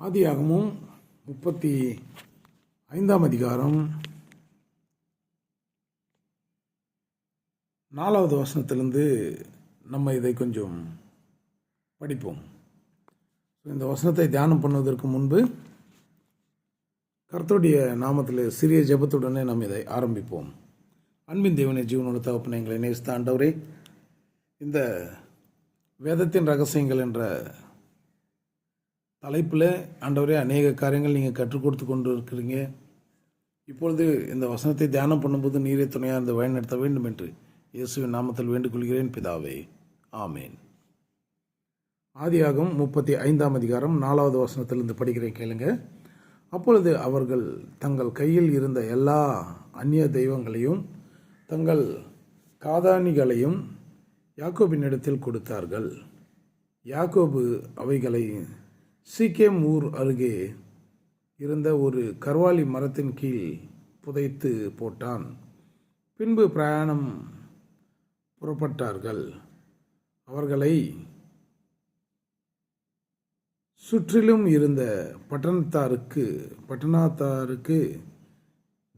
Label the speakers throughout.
Speaker 1: ஆதியாகமம் 35ஆம் அதிகாரம் 4வது வசனத்திலிருந்து நம்ம இதை கொஞ்சம் படிப்போம். இந்த வசனத்தை தியானம் பண்ணுவதற்கு முன்பு கர்த்தருடைய நாமத்தில் சிறிய ஜெபத்துடனே நாம் இதை ஆரம்பிப்போம். அன்பின் தேவனே, ஜீவனோட தகப்பனே, எங்களை நேசித்த ஆண்டவரே, இந்த வேதத்தின் ரகசியங்கள் என்ற தலைப்பில் ஆண்டவரே அநேக காரியங்கள் நீங்கள் கற்றுக் கொடுத்து கொண்டு இருக்கிறீங்க. இப்பொழுது இந்த வசனத்தை தியானம் பண்ணும்போது நீரே துணையாக இந்த வழிநடத்த வேண்டும் என்று இயேசுவின் நாமத்தில் வேண்டிக் கொள்கிறேன் பிதாவே, ஆமேன். ஆதியாகமம் 35ஆம் அதிகாரம் 4வது வசனத்திலிருந்து படிக்கிறேன், கேளுங்க. அப்பொழுது அவர்கள் தங்கள் கையில் இருந்த எல்லா அந்நிய தெய்வங்களையும் தங்கள் காதானிகளையும் யாக்கோபினிடத்தில் கொடுத்தார்கள். யாக்கோபு அவைகளை சீக்கேம் ஊர் அருகே இருந்த ஒரு கர்வாலி மரத்தின் கீழ் புதைத்து போட்டான். பின்பு பிரயாணம் புறப்பட்டார்கள். அவர்களை சுற்றிலும் இருந்த பட்டணத்தாருக்கு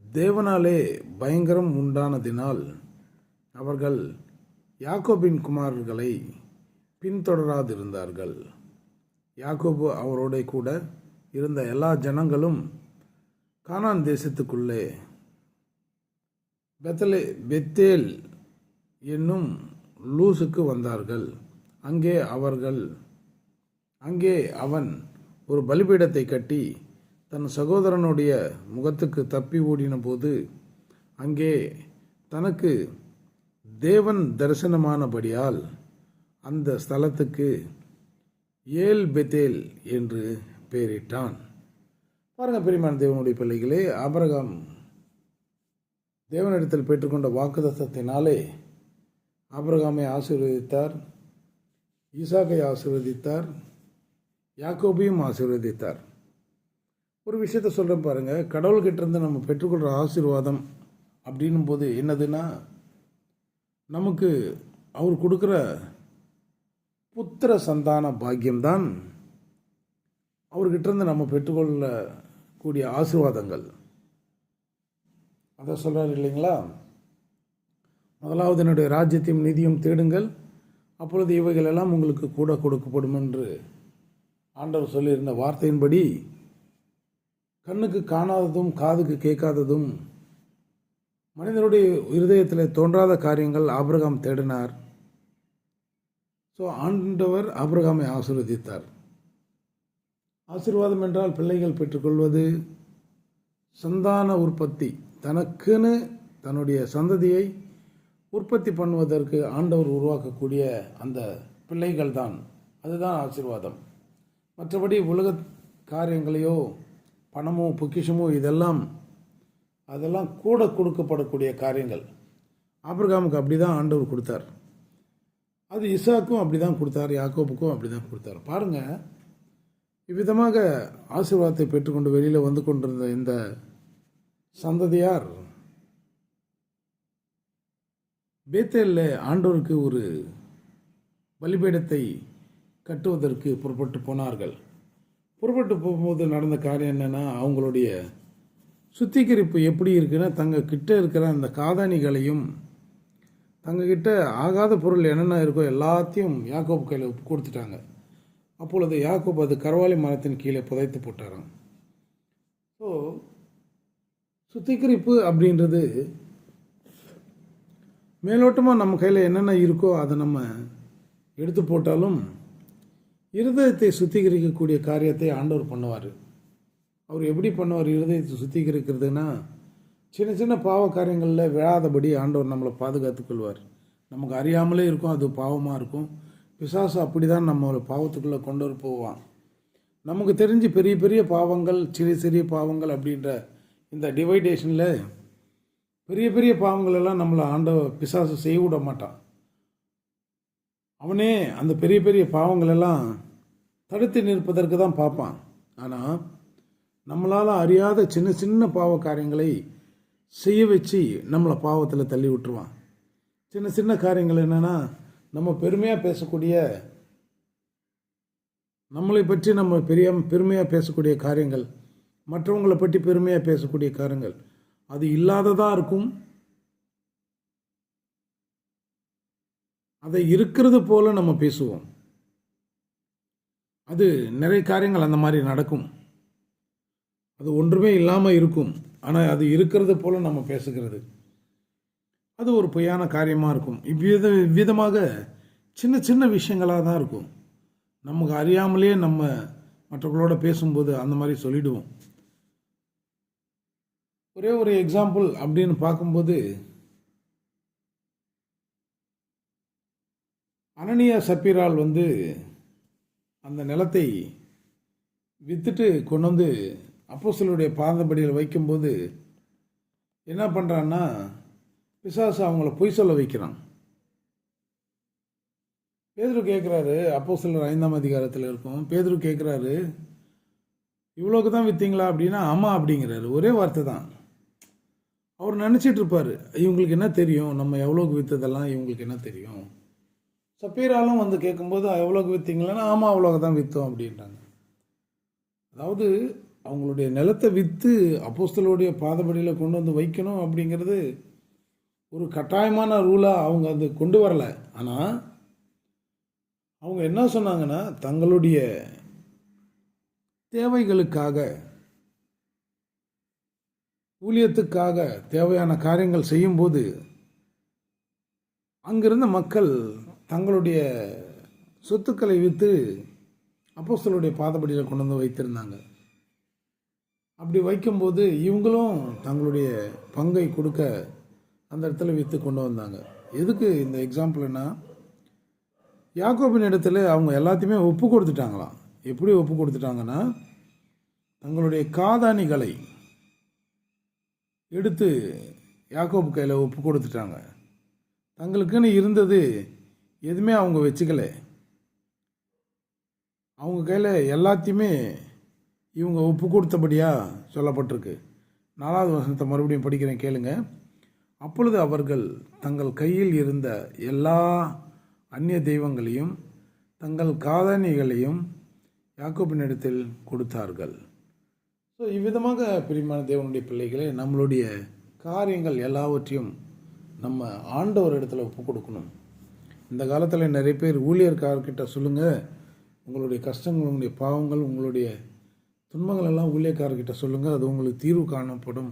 Speaker 1: தேவனாலே பயங்கரம் உண்டானதினால் அவர்கள் யாக்கோபின் குமாரர்களை பின்தொடராதிருந்தார்கள். யாக்கோபு அவரோட கூட இருந்த எல்லா ஜனங்களும் கானான் தேசத்துக்குள்ளே பெத்தேல் என்னும் லூசுக்கு வந்தார்கள். அங்கே அவன் ஒரு பலிபீடத்தை கட்டி தன் சகோதரனுடைய முகத்துக்கு தப்பி ஓடின போது அங்கே தனக்கு தேவன் தரிசனமானபடியால் அந்த ஸ்தலத்துக்கு ஏல் பெத்தேல் என்று பெயரிட்டான். பாருங்கள் பிரியமான தேவனுடைய பிள்ளைகளே, ஆபிரகாம் தேவனிடத்தில் பெற்றுக்கொண்ட வாக்குத்தத்தத்தினாலே ஆபிரகாமை ஆசீர்வதித்தார், ஈசாக்கை ஆசீர்வதித்தார், யாக்கோபையும் ஆசீர்வதித்தார். ஒரு விஷயத்த சொல்கிறேன் பாருங்கள், கடவுள்கிட்ட இருந்து நம்ம பெற்றுக்கொள்கிற ஆசீர்வாதம் அப்படின்னும் போது என்னதுன்னா, நமக்கு அவர் கொடுக்குற புத்திர சந்தான பாக்கியம்தான் அவர்கிட்ட நம்ம பெற்றுக்கொள்ளக்கூடிய ஆசீர்வாதங்கள். அதை சொல்கிறார் இல்லைங்களா, முதலாவது என்னுடைய ராஜ்யத்தையும் நிதியும் தேடுங்கள், அப்பொழுது இவைகள் எல்லாம் உங்களுக்கு கூட கொடுக்கப்படும் என்று ஆண்டவர் சொல்லியிருந்த வார்த்தையின்படி கண்ணுக்கு காணாததும் காதுக்கு கேட்காததும் மனிதனுடைய இருதயத்தில் தோன்றாத காரியங்கள் ஆபிரகாம் தேடினார். ஸோ ஆண்டவர் ஆபிரகாமை ஆசீர்வதித்தார். ஆசீர்வாதம் என்றால் பிள்ளைகள் பெற்றுக்கொள்வது, சந்தான உற்பத்தி, தனக்குன்னு தன்னுடைய சந்ததியை உற்பத்தி பண்ணுவதற்கு ஆண்டவர் உருவாக்கக்கூடிய அந்த பிள்ளைகள் தான், அதுதான் ஆசீர்வாதம். மற்றபடி உலக காரியங்களையோ பணமோ பொக்கிஷமோ அதெல்லாம் கூட கொடுக்கப்படக்கூடிய காரியங்கள். ஆபிரகாமுக்கு அப்படி தான் ஆண்டவர் கொடுத்தார். அது ஈசாக்கும் அப்படி தான் கொடுத்தார், யாக்கோபுக்கும் அப்படி தான் கொடுத்தார். பாருங்கள், இவ்விதமாக ஆசீர்வாதத்தை பெற்றுக்கொண்டு வெளியில் வந்து கொண்டிருந்த இந்த சந்ததியார் பேத்தேலில் ஆண்டவருக்கு ஒரு பலிபீடத்தை கட்டுவதற்கு புறப்பட்டு போனார்கள். புறப்பட்டு போகும்போது நடந்த காரியம் என்னென்னா, அவங்களுடைய சுத்திகரிப்பு எப்படி இருக்குன்னா, தங்கக்கிட்ட இருக்கிற அந்த காதானிகளையும் தங்கக்கிட்ட ஆகாத பொருள் என்னென்ன இருக்கோ எல்லாத்தையும் யாக்கோபு கையில் கொடுத்துட்டாங்க. அப்பொழுது யாக்கோபு அது கர்வாலி மரத்தின் கீழே புதைத்து போட்டாராம். ஸோ சுத்திகரிப்பு அப்படின்றது மேலோட்டமாக நம்ம கையில் என்னென்ன இருக்கோ அதை நம்ம எடுத்து போட்டாலும் இருதயத்தை சுத்திகரிக்கக்கூடிய காரியத்தை ஆண்டவர் பண்ணுவார். அவர் எப்படி பண்ணுவார் இருதயத்தை சுத்திகரிக்கிறதுனா, சின்ன சின்ன பாவ காரியங்களில் விழாதபடி ஆண்டவர் நம்மளை பாதுகாத்துக் கொள்வார். நமக்கு அறியாமலே இருக்கும், அது பாவமாக இருக்கும். பிசாசு அப்படி தான் நம்மளை பாவத்துக்குள்ளே கொண்டு போவான். நமக்கு தெரிஞ்சு பெரிய பெரிய பாவங்கள், சிறிய சிறிய பாவங்கள் அப்படின்ற இந்த டிவைடேஷனில் பெரிய பெரிய பாவங்கள் எல்லாம் நம்மளை பிசாசு செய்ய விட மாட்டான். அவனே அந்த பெரிய பெரிய பாவங்கள் எல்லாம் தடுத்து நிற்பதற்கு தான் பார்ப்பான். ஆனால் நம்மளால் அறியாத சின்ன சின்ன பாவ காரியங்களை செய்ய வச்சு நம்மளை பாவத்தில் தள்ளி விட்டுருவான். சின்ன சின்ன காரியங்கள் என்னென்னா, நம்ம பெருமையாக பேசக்கூடிய நம்மளை பற்றி நம்ம பெருமையாக பேசக்கூடிய காரியங்கள், மற்றவங்களை பற்றி பெருமையாக பேசக்கூடிய காரியங்கள் அது இல்லாததாக இருக்கும். அதை இருக்கிறது போல நம்ம பேசுவோம். அது நிறைய காரியங்கள் அந்த மாதிரி நடக்கும். அது ஒன்றுமே இல்லாமல் இருக்கும், ஆனால் அது இருக்கிறது போல நம்ம பேசுகிறது அது ஒரு பொய்யான காரியமாக இருக்கும். இவ்விதமாக சின்ன சின்ன விஷயங்களாக தான் இருக்கும். நமக்கு அறியாமலே நம்ம மற்றவர்களோட பேசும்போது அந்த மாதிரி சொல்லிடுவோம். ஒரே ஒரு எக்ஸாம்பிள் அப்படின்னு பார்க்கும்போது, அனனியா சப்பீரால் அந்த நிலத்தை விற்றுட்டு கொண்டு வந்து அப்போஸ்தலருடைய பாதபடியில் வைக்கும்போது என்ன பண்ணுறான்னா, பிசாசு அவங்கள பொய் சொல்ல வைக்கிறான். பேதுரு கேட்குறாரு, அப்போஸ்தலர் 5ஆம் அதிகாரத்தில் இருக்கும். பேதுரு கேட்குறாரு, இவ்வளோக்கு தான் விற்றீங்களா அப்படின்னா, ஆமாம் அப்படிங்கிறாரு. ஒரே வார்த்தை தான். அவர் நினச்சிட்டு இருப்பார், இவங்களுக்கு என்ன தெரியும், நம்ம எவ்வளோக்கு விற்றதெல்லாம் இவங்களுக்கு என்ன தெரியும். சப்பீராலும் கேட்கும்போது எவ்வளோக்கு விற்றீங்களான்னா, ஆமாம் அவ்வளோக்கு தான் விற்றோம் அப்படின்றாங்க. அதாவது அவங்களுடைய நிலத்தை விற்று அப்போஸ்தலருடைய பாதபடியில் கொண்டு வந்து வைக்கணும் அப்படிங்கிறது ஒரு கட்டாயமான ரூலாக அவங்க அது கொண்டு வரல. ஆனால் அவங்க என்ன சொன்னாங்கன்னா, தங்களுடைய தேவைகளுக்காக, ஊழியத்துக்காக தேவையான காரியங்கள் செய்யும்போது அங்கிருந்த மக்கள் தங்களுடைய சொத்துக்களை விற்று அப்போஸ்தலருடைய பாதபடியில் கொண்டு வந்து வைத்திருந்தாங்க. அப்படி வைக்கும்போது இவங்களும் தங்களுடைய பங்கை கொடுக்க அந்த இடத்துல விற்று கொண்டு வந்தாங்க. எதுக்கு இந்த எக்ஸாம்பிள்னா, யாக்கோபின் இடத்துல அவங்க எல்லாத்தையுமே ஒப்பு கொடுத்துட்டாங்களாம். எப்படி ஒப்பு கொடுத்துட்டாங்கன்னா, தங்களுடைய காதாணிகளை எடுத்து யாக்கோபு கையில் ஒப்பு கொடுத்துட்டாங்க. தங்களுக்குன்னு இருந்தது எதுவுமே அவங்க வச்சுக்கல. அவங்க கையில் எல்லாத்தையுமே இவங்க ஒப்பு கொடுத்தபடியாக சொல்லப்பட்டிருக்கு. 4வது வசனத்தை மறுபடியும் படிக்கிறேன், கேளுங்க. அப்பொழுது அவர்கள் தங்கள் கையில் இருந்த எல்லா அந்நிய தெய்வங்களையும் தங்கள் காதணிகளையும் யாக்கோபினிடத்தில் கொடுத்தார்கள். ஸோ இவ்விதமாக பிரியமான தேவனுடைய பிள்ளைகளே, நம்மளுடைய காரியங்கள் எல்லாவற்றையும் நம்ம ஆண்டவர் இடத்துல ஒப்பு கொடுக்கணும். இந்த காலத்தில் நிறைய பேர் ஊழியர்காரர்கிட்ட சொல்லுங்கள், உங்களுடைய கஷ்டங்கள், உங்களுடைய பாவங்கள், உங்களுடைய துன்பங்கள் எல்லாம் ஊழியக்காரர்கிட்ட சொல்லுங்கள், அது உங்களுக்கு தீர்வு காணப்படும்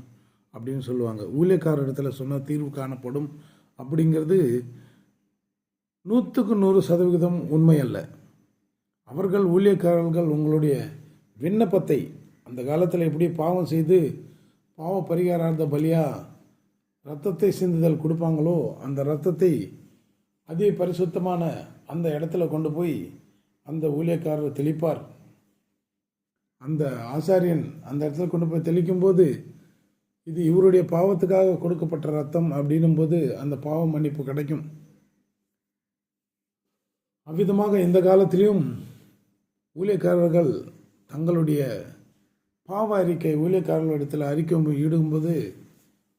Speaker 1: அப்படின்னு சொல்லுவாங்க. ஊழியக்காரர் இடத்துல சொன்னால் தீர்வு காணப்படும் அப்படிங்கிறது 100க்கு 100% உண்மை அல்ல. அவர்கள் ஊழியக்காரர்கள் உங்களுடைய விண்ணப்பத்தை, அந்த காலத்தில் எப்படி பாவம் செய்து பாவ பரிகாரார்த்த பலியாக இரத்தத்தை சிந்துதல் கொடுப்பாங்களோ, அந்த இரத்தத்தை அதே பரிசுத்தமான அந்த இடத்துல கொண்டு போய் அந்த ஊழியக்காரர் தெளிப்பார். அந்த ஆசாரியன் அந்த இடத்துல கொண்டு போய் தெளிக்கும்போது, இது இவருடைய பாவத்துக்காக கொடுக்கப்பட்ட ரத்தம் அப்படின்னும் போது அந்த பாவ மன்னிப்பு கிடைக்கும். அவ்விதமாக இந்த காலத்திலையும் ஊழியக்காரர்கள் தங்களுடைய பாவ அறிக்கை ஊழியக்காரர்களிடத்தில் அறிக்கை இடும்போது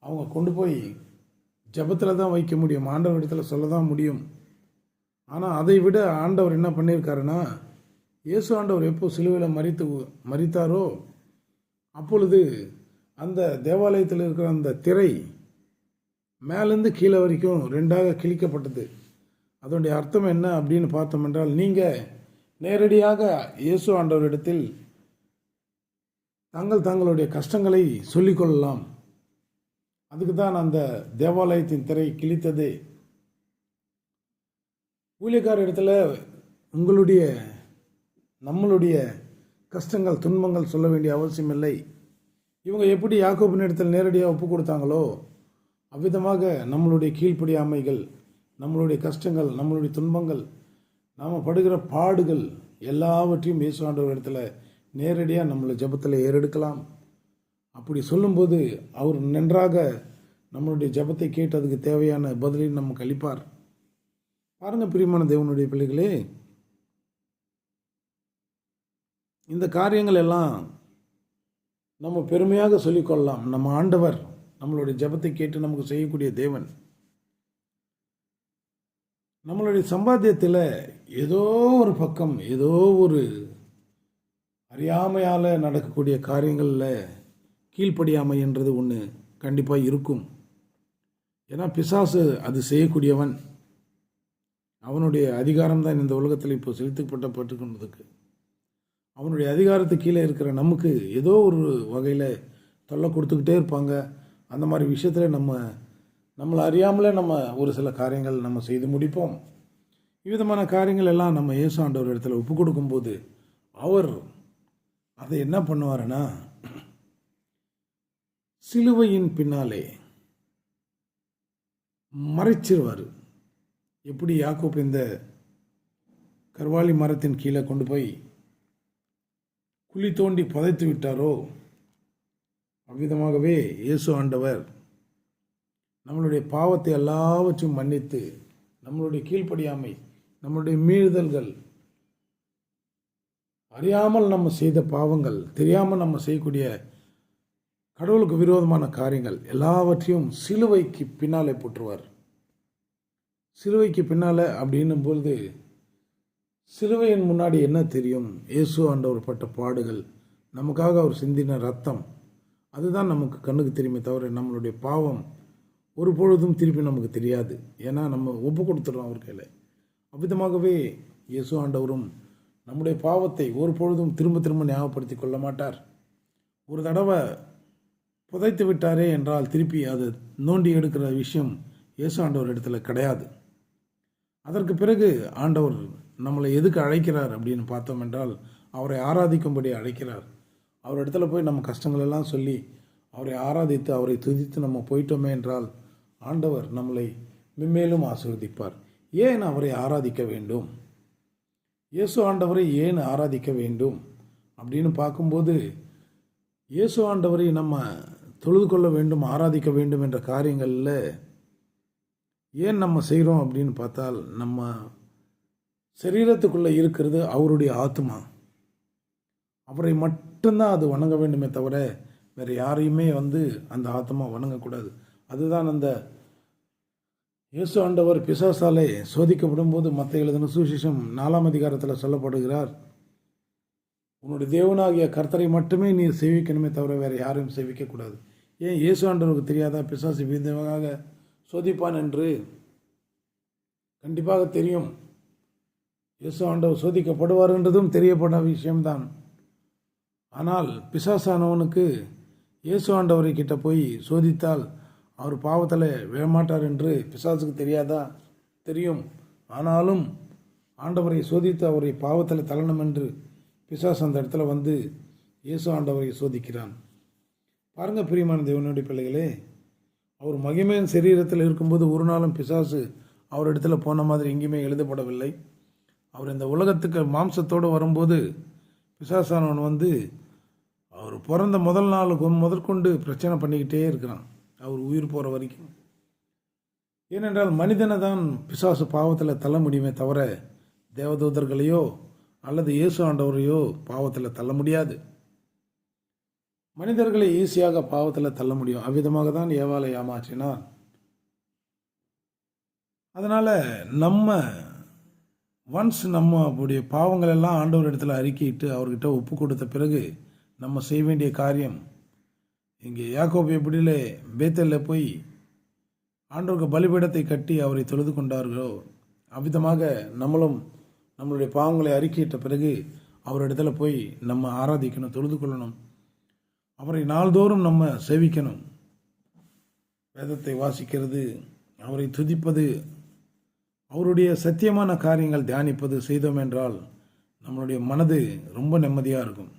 Speaker 1: அவங்க கொண்டு போய் ஜபத்தில் தான் வைக்க முடியும், ஆண்டவர் இடத்துல சொல்ல தான் முடியும். ஆனால் அதை விட ஆண்டவர் என்ன பண்ணியிருக்காருன்னா, இயேசு ஆண்டவர் எப்போ சிலுவையில் மரித்தாரோ அப்பொழுது அந்த தேவாலயத்தில் இருக்கிற அந்த திரை மேலேருந்து கீழே வரைக்கும் 2ஆக கிழிக்கப்பட்டது. அதனுடைய அர்த்தம் என்ன அப்படின்னு பார்த்தோம் என்றால், நீங்கள் நேரடியாக இயேசு ஆண்டவரிடத்தில் தங்களுடைய கஷ்டங்களை சொல்லிக்கொள்ளலாம். அதுக்கு தான் அந்த தேவாலயத்தின் திரை கிழித்தது. ஊழியக்கார இடத்துல நம்மளுடைய கஷ்டங்கள், துன்பங்கள் சொல்ல வேண்டிய அவசியம் இல்லை. இவங்க எப்படி யாக்கோபின் இடத்தில் நேரடியாக ஒப்பு கொடுத்தாங்களோ அவ்விதமாக நம்மளுடைய கீழ்ப்படியாமைகள், நம்மளுடைய கஷ்டங்கள், நம்மளுடைய துன்பங்கள், நாம் படுகிற பாடுகள் எல்லாவற்றையும் இயேசு ஆண்டவர் இடத்துல நேரடியாக நம்மளை ஜபத்தில் ஏறெடுக்கலாம். அப்படி சொல்லும்போது அவர் நன்றாக நம்மளுடைய ஜபத்தை கேட்டு அதுக்கு தேவையான பதிலையும் நமக்கு அளிப்பார். பாருங்கள் பிரியமான தேவனுடைய பிள்ளைகளே, இந்த காரியங்கள் எல்லாம் நம்ம பெருமையாக சொல்லிக்கொள்ளலாம். நம்ம ஆண்டவர் நம்மளுடைய ஜபத்தை கேட்டு நமக்கு செய்யக்கூடிய தேவன். நம்மளுடைய சம்பாத்தியத்தில் ஏதோ ஒரு பக்கம், ஏதோ ஒரு அறியாமையால் நடக்கக்கூடிய காரியங்களில் கீழ்ப்படியாமை என்றது ஒன்று கண்டிப்பாக இருக்கும். ஏன்னா பிசாசு அது செய்யக்கூடியவன். அவனுடைய அதிகாரம் தான் இந்த உலகத்தில் இப்போ செலுத்தப்பட்டுக்கொண்டதுக்கு. அவனுடைய அதிகாரத்துக்கு கீழே இருக்கிற நமக்கு ஏதோ ஒரு வகையில் தொல்லை கொடுத்துக்கிட்டே இருப்பாங்க. அந்த மாதிரி விஷயத்தில் நம்மளை அறியாமலே நம்ம ஒரு சில காரியங்கள் நம்ம செய்து முடிப்போம். இவ்விதமான காரியங்கள் எல்லாம் நம்ம இயேசு ஆண்டவர் இடத்துல ஒப்பு கொடுக்கும்போது அவர் அதை என்ன பண்ணுவாருன்னா, சிலுவையின் பின்னாலே மறைச்சிருவார். எப்படி யாக்கோப்பு இந்த கர்வாலி மரத்தின் கீழே கொண்டு போய் குழி தோண்டி புதைத்து விட்டாரோ, அவ்விதமாகவே இயேசு ஆண்டவர் நம்மளுடைய பாவத்தை எல்லாவற்றையும் மன்னித்து, நம்மளுடைய கீழ்ப்படியாமை, நம்மளுடைய மீறுதல்கள், அறியாமல் நம்ம செய்த பாவங்கள், தெரியாமல் நம்ம செய்யக்கூடிய கடவுளுக்கு விரோதமான காரியங்கள் எல்லாவற்றையும் சிலுவைக்கு பின்னாலே போட்டுருவார். சிலுவைக்கு பின்னால் அப்படின்னும் பொழுது சிலுவையின் முன்னாடி என்ன தெரியும்? இயேசு ஆண்டவர் பட்ட பாடுகள், நமக்காக அவர் சிந்தின ரத்தம், அதுதான் நமக்கு கண்ணுக்கு தெரியுமே தவிர நம்மளுடைய பாவம் ஒரு பொழுதும் திருப்பி நமக்கு தெரியாது. ஏன்னா நம்ம ஒப்பு கொடுத்துடுறோம் அவர் கையில். அவ்விதமாகவே இயேசு ஆண்டவரும் நம்முடைய பாவத்தை ஒரு பொழுதும் திரும்ப திரும்ப ஞாபகப்படுத்தி கொள்ள மாட்டார். ஒரு தடவை புதைத்து விட்டாரே என்றால் திருப்பி அதை நோண்டி எடுக்கிற விஷயம் இயேசு ஆண்டவர் இடத்துல கிடையாது. அதற்கு பிறகு ஆண்டவர் நம்மளை எதுக்கு அழைக்கிறார் அப்படின்னு பார்த்தோம் என்றால், அவரை ஆராதிக்கும்படி அழைக்கிறார். அவர் இடத்துல போய் நம்ம கஷ்டங்கள் எல்லாம் சொல்லி அவரை ஆராதித்து அவரை துதித்து நம்ம போயிட்டோமே என்றால் ஆண்டவர் நம்மளை மென்மேலும் ஆசீர்வதிப்பார். ஏன் அவரை ஆராதிக்க வேண்டும்? இயேசு ஆண்டவரை ஏன் ஆராதிக்க வேண்டும் அப்படின்னு பார்க்கும்போது, இயேசு ஆண்டவரை நம்ம தொழுது கொள்ள வேண்டும், ஆராதிக்க வேண்டும் என்ற காரியங்களில் ஏன் நம்ம செய்கிறோம் அப்படின்னு பார்த்தால், நம்ம சரீரத்துக்குள்ளே இருக்கிறது அவருடைய ஆத்மா. அவரை மட்டும்தான் அது வணங்க வேண்டுமே தவிர வேறு யாரையுமே அந்த ஆத்மா வணங்கக்கூடாது. அதுதான் அந்த இயேசு ஆண்டவர் பிசாசாலே சோதிக்கப்படும் போது மத்திய எழுதின சுவிசேஷம் 4ஆம் அதிகாரத்தில் சொல்லப்படுகிறார், உன்னுடைய தேவனாகிய கர்த்தரை மட்டுமே நீ சேவிக்கணுமே தவிர வேறு யாரையும் சேவிக்கக்கூடாது. ஏன் இயேசு ஆண்டவருக்கு தெரியாதா பிசாசு விதமாக சோதிப்பான் என்று? கண்டிப்பாக தெரியும். இயேசு ஆண்டவர் சோதிக்கப்படுவார் என்றதும் தெரியப்பட்ட விஷயம்தான். ஆனால் பிசாசானவனுக்கு இயேசு ஆண்டவரை கிட்ட போய் சோதித்தால் அவர் பாவத்தில் விழமாட்டார் என்று பிசாசுக்கு தெரியாதா? தெரியும். ஆனாலும் ஆண்டவரை சோதித்து அவரை பாவத்தில் தள்ளணும் என்று பிசாசு அந்த இடத்துல இயேசு ஆண்டவரை சோதிக்கிறான். பாருங்க பிரியமான தேவனுடைய பிள்ளைகளே, அவர் மகிமையின் சரீரத்தில் இருக்கும்போது ஒரு நாளும் பிசாசு அவர் இடத்துல போன மாதிரி எங்கேயுமே எழுதப்படவில்லை. அவர் இந்த உலகத்துக்கு மாம்சத்தோடு வரும்போது பிசாசானவன் அவர் பிறந்த முதல் நாளுக்கு முதற்கொண்டு பிரச்சனை பண்ணிக்கிட்டே இருக்கிறான், அவர் உயிர் போகிற வரைக்கும். ஏனென்றால் மனிதனை தான் பிசாசு பாவத்தில் தள்ள முடியுமே தவிர தேவதூதர்களையோ அல்லது இயேசு ஆண்டவரையோ பாவத்தில் தள்ள முடியாது. மனிதர்களை ஈஸியாக பாவத்தில் தள்ள முடியும். அவ்விதமாக தான் ஏவாளை ஏமாற்றினார். அதனால் நம்முடைய பாவங்கள் எல்லாம் ஆண்டவர் இடத்துல அறிக்கையிட்டு அவர்கிட்ட ஒப்பு கொடுத்த பிறகு நம்ம செய்ய வேண்டிய காரியம், இங்கே யாக்கோபு எப்படிலே பேத்தலில் போய் ஆண்டவருக்கு பலிபீடத்தை கட்டி அவரை தொழுது கொண்டார்களோ, அவ்விதமாக நம்மளும் நம்மளுடைய பாவங்களை அறிக்கையிட்ட பிறகு அவரிடத்துல போய் நம்ம ஆராதிக்கணும், தொழுது கொள்ளணும், அவரை நாள்தோறும் நம்ம சேவிக்கணும். வேதத்தை வாசிக்கிறது, அவரை துதிப்பது, அவருடைய சத்தியமான காரியங்கள் தியானிப்பது செய்தோம் என்றால் நம்மளுடைய மனது ரொம்ப நிம்மதியாக இருக்கும்.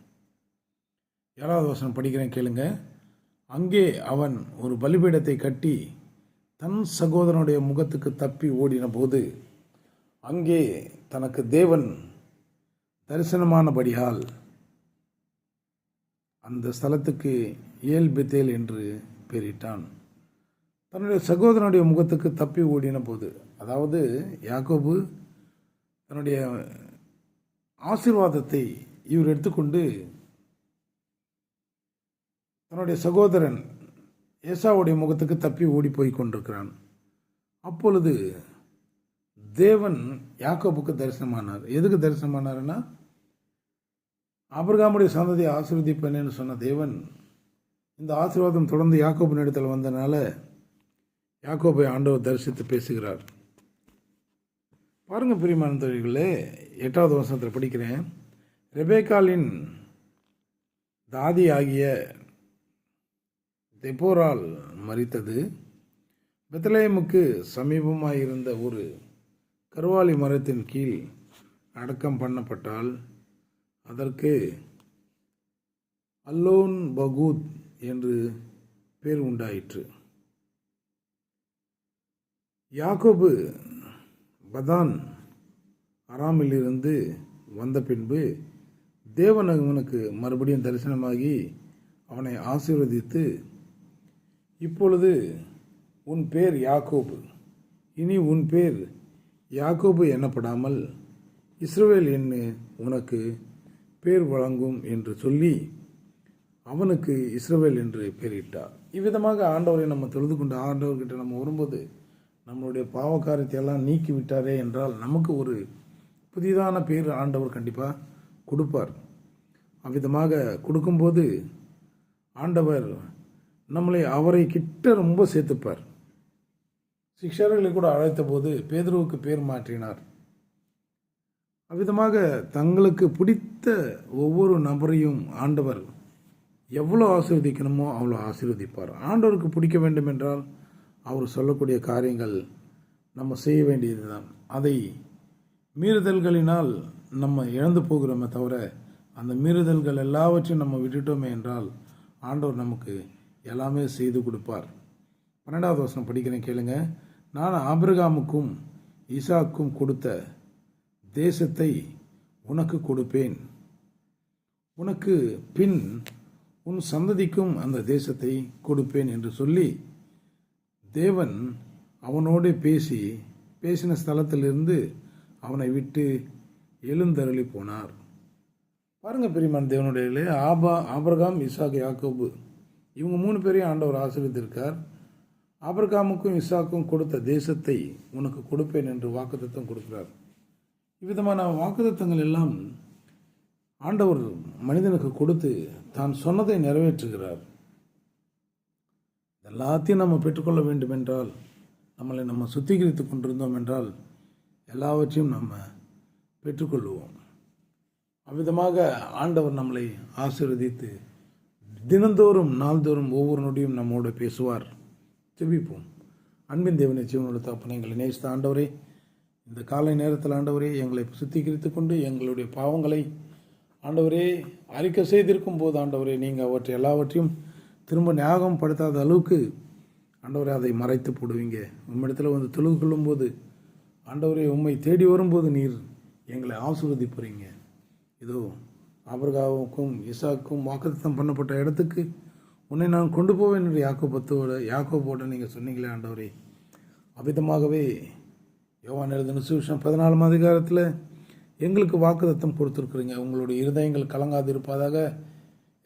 Speaker 1: 7வது வசனம் படிக்கிறேன் கேளுங்க. அங்கே அவன் ஒரு பலிபீடத்தை கட்டி தன் சகோதரனுடைய முகத்துக்கு தப்பி ஓடின போது அங்கே தனக்கு தேவன் தரிசனமானபடியால் அந்த ஸ்தலத்துக்கு ஏல் பெத்தேல் என்று பெயரிட்டான். தன்னுடைய சகோதரனுடைய முகத்துக்கு தப்பி ஓடின போது, அதாவது யாக்கோபு தன்னுடைய ஆசீர்வாதத்தை இவர் எடுத்துக்கொண்டு தன்னுடைய சகோதரன் ஏசாவுடைய முகத்துக்கு தப்பி ஓடி போய் கொண்டிருக்கிறான். அப்பொழுது தேவன் யாக்கோபுக்கு தரிசனமானார். எதுக்கு தரிசனமானார்னா, ஆபிரகாமுடைய சந்ததியை ஆசீர்வதிப்பேன்னு சொன்ன தேவன் இந்த ஆசீர்வாதம் தொடர்ந்து யாக்கோபின் இடத்துல வந்தனால யாக்கோபை ஆண்டவர் தரிசித்து பேசுகிறார். பாருங்கள் பிரியமான தோழிகளே, 8வது வசனத்தில் படிக்கிறேன். ரெபேக்காலின் தாதி ஆகிய தெபோரால் மரித்தது. பெத்லெஹேமுக்கு சமீபமாயிருந்த ஒரு கருவாலி மரத்தின் கீழ் அடக்கம் பண்ணப்பட்டால் அதற்கு அல்லோன் பகூத் என்று பேர் உண்டாயிற்று. யாக்கோபு பதான் அராமிலிருந்து வந்த பின்பு தேவன் அவனுக்கு மறுபடியும் தரிசனமாகி அவனை ஆசீர்வதித்து, இப்பொழுது உன் பேர் யாக்கோபு, இனி உன் பேர் யாக்கோபு எனப்படாமல் இஸ்ரவேல் என்று உனக்கு பேர் வழங்கும் என்று சொல்லி அவனுக்கு இஸ்ரவேல் என்று பெயரிட்டார். இவ்விதமாக ஆண்டவரை நம்ம தொழுது கொண்டு ஆண்டவர்கிட்ட நம்ம வரும்போது நம்மளுடைய பாவக்காரியத்தை எல்லாம் நீக்கி விட்டாரே என்றால் நமக்கு ஒரு புதிதான பேர் ஆண்டவர் கண்டிப்பாக கொடுப்பார். அவ்விதமாக கொடுக்கும்போது ஆண்டவர் நம்மளை அவரை கிட்ட ரொம்ப சேர்த்துப்பார். சிக்ஷர்களை கூட அழைத்த போது பேதுருவுக்கு பேர் மாற்றினார். அவ்விதமாக தங்களுக்கு பிடித்த ஒவ்வொரு நபரையும் ஆண்டவர் எவ்வளோ ஆசீர்வதிக்கணுமோ அவ்வளோ ஆசீர்வதிப்பார். ஆண்டவருக்கு பிடிக்க வேண்டும் என்றால் அவர் சொல்லக்கூடிய காரியங்கள் நம்ம செய்ய வேண்டியது தான். அதை மீறுதல்களினால் நம்ம இழந்து போகிறோமே தவிர அந்த மீறுதல்கள் எல்லாவற்றையும் நம்ம விட்டுட்டோமே என்றால் ஆண்டவர் நமக்கு எல்லாமே செய்து கொடுப்பார். 12வது வசனம் படிக்கிறேன், கேளுங்க. நான் ஆபிரகாமுக்கும் ஈசாக்கும் கொடுத்த தேசத்தை உனக்கு கொடுப்பேன், உனக்கு பின் உன் சந்ததிக்கும் அந்த தேசத்தை கொடுப்பேன் என்று சொல்லி தேவன் அவனோடு பேசின ஸ்தலத்திலிருந்து அவனை விட்டு எழுந்தருளி போனார். பாருங்கள் பிரியமான தேவனுடைய ஆபிரகாம், ஈசாக்கு, யாக்கோபு இவங்க 3 பேரையும் ஆண்டவர் ஆசீர்வதித்திருக்கார். ஆபிரகாமுக்கும் ஈசாக்கும் கொடுத்த தேசத்தை உனக்கு கொடுப்பேன் என்று வாக்குத்தத்தம் கொடுக்கிறார். இவ்விதமான வாக்குத்தத்தங்கள் எல்லாம் ஆண்டவர் மனிதனுக்கு கொடுத்து தான் சொன்னதை நிறைவேற்றுகிறார். எல்லாத்தையும் நம்ம பெற்றுக்கொள்ள வேண்டும் என்றால், நம்மளை நம்ம சுத்திகரித்து கொண்டிருந்தோம் என்றால் எல்லாவற்றையும் நம்ம பெற்றுக்கொள்வோம். அவ்விதமாக ஆண்டவர் நம்மளை ஆசீர்வதித்து தினந்தோறும் நாள்தோறும் ஒவ்வொரு நொடியும் நம்மோடு பேசுவார். ஜெபிப்போம். அன்பின் தேவனை, ஜீவனோட தகப்பனே, எங்களை நேசித்த ஆண்டவரே, இந்த காலை நேரத்தில் ஆண்டவரே எங்களை சுத்திகரித்து கொண்டு எங்களுடைய பாவங்களை ஆண்டவரே அறிக்கை செய்திருக்கும் போது ஆண்டவரே நீங்கள் அவற்றை எல்லாவற்றையும் திரும்ப ஞாபகம் படுத்தாத அளவுக்கு ஆண்டவரே அதை மறைத்து போடுவீங்க. உம்மிடத்தில் வந்து தொழுது கொள்ளும்போது ஆண்டவரே உம்மை தேடி வரும்போது நீர் எங்களை ஆசீர்வதிப்புறீங்க. இதோ ஆபிரகாமுக்கும் ஈசாக்கும் வாக்குத்தத்தம் பண்ணப்பட்ட இடத்துக்கு உன்னை நான் கொண்டு போவேன் என்று யாக்கோபோடு நீங்கள் சொன்னீங்களே ஆண்டவரே. அவ்விதமாகவே யோவான் எழுதின சுவிசேஷம் 14ஆம் அதிகாரத்தில் எங்களுக்கு வாக்குத்தத்தம் கொடுத்துருக்குறீங்க. உங்களுடைய இருதயங்கள் கலங்காது இருப்பதாக,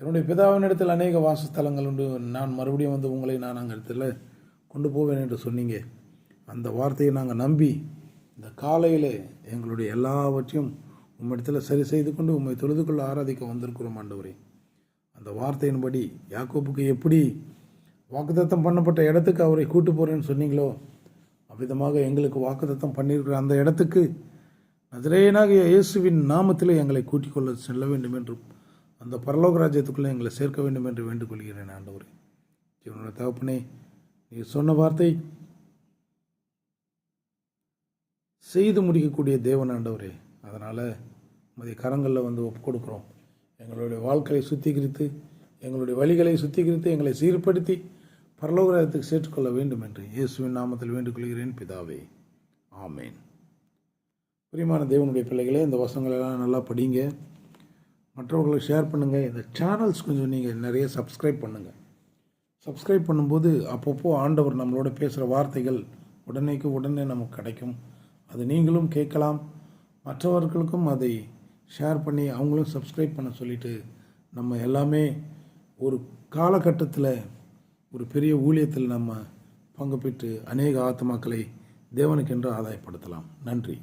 Speaker 1: என்னுடைய பிதாவின் இடத்தில் அநேக வாசஸ்தலங்கள் உண்டு, நான் மறுபடியும் வந்து உங்களை நான் அங்கே இடத்துல கொண்டு போவேன் என்று சொன்னீங்க. அந்த வார்த்தையை நாங்கள் நம்பி இந்த காலையில் எங்களுடைய எல்லாவற்றையும் உம்மிடத்தில் சரி செய்து கொண்டு உம்மை தொழுது கொள்ள ஆராதிக்க வந்திருக்கிறோம் ஆண்டவரே. அந்த வார்த்தையின்படி யாக்கோபுக்கு எப்படி வாக்குத்தத்தம் பண்ணப்பட்ட இடத்துக்கு அவரை கூட்டு போகிறேன்னு சொன்னீங்களோ அவ்விதமாக எங்களுக்கு வாக்குத்தத்தம் பண்ணியிருக்கிற அந்த இடத்துக்கு நசரேயனாகிய இயேசுவின் நாமத்தில் எங்களை கூட்டிக் கொள்ள செல்ல வேண்டும் என்றும் அந்த பரலோக ராஜ்யத்துக்குள்ளே எங்களை சேர்க்க வேண்டும் என்று வேண்டுகொள்கிறேன் ஆண்டவரே. ஜீவனோட தகப்பனே, நீ சொன்ன வார்த்தை செய்து முடிக்கக்கூடிய தேவன் ஆண்டவரே. அதனால் மதிய கரங்களில் வந்து ஒப்பு கொடுக்குறோம். எங்களுடைய வாழ்க்கையை சுத்திகரித்து எங்களுடைய வழிகளை சுத்திகரித்து எங்களை சீர்படுத்தி பரலோக ராஜ்யத்துக்கு சேர்த்துக்கொள்ள வேண்டும் என்று இயேசுவின் நாமத்தில் வேண்டுகொள்கிறேன் பிதாவே, ஆமேன். பிரியமான தேவனுடைய பிள்ளைகளே, இந்த வசனங்களெல்லாம் நல்லா படிங்க, மற்றவர்களுக்கு ஷேர் பண்ணுங்கள். இந்த சேனல்ஸ் கொஞ்சம் நீங்கள் நிறைய சப்ஸ்கிரைப் பண்ணுங்கள். சப்ஸ்கிரைப் பண்ணும்போது அப்பப்போ ஆண்டவர் நம்மளோட பேசுகிற வார்த்தைகள் உடனே நமக்கு கிடைக்கும். அது நீங்களும் கேட்கலாம், மற்றவர்களுக்கும் அதை ஷேர் பண்ணி அவங்களும் சப்ஸ்கிரைப் பண்ண சொல்லிவிட்டு நம்ம எல்லாமே ஒரு காலகட்டத்தில் ஒரு பெரிய ஊழியத்தில் நம்ம பங்கு பெற்று அநேக ஆத்மாக்களை தேவனுக்கென்று ஆதாயப்படுத்தலாம். நன்றி.